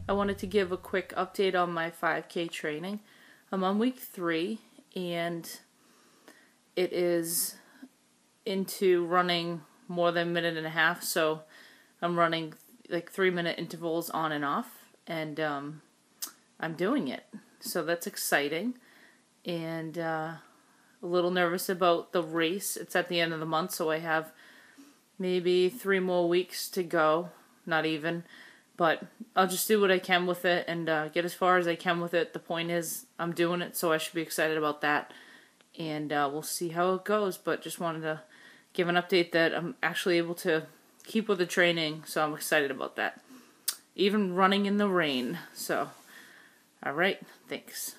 I wanted to give a quick update on my 5K training. I'm on week 3 and it is into running more than a minute and a half, so I'm running like 3-minute intervals on and off, and I'm doing it. So that's exciting, and a little nervous about the race. It's at the end of the month, so I have maybe 3 more weeks to go, not even, but I'll just do what I can with it and get as far as I can with it. The point is I'm doing it, so I should be excited about that, and we'll see how it goes, but just wanted to give an update that I'm actually able to keep with the training, so I'm excited about that. Even running in the rain, so alright, thanks.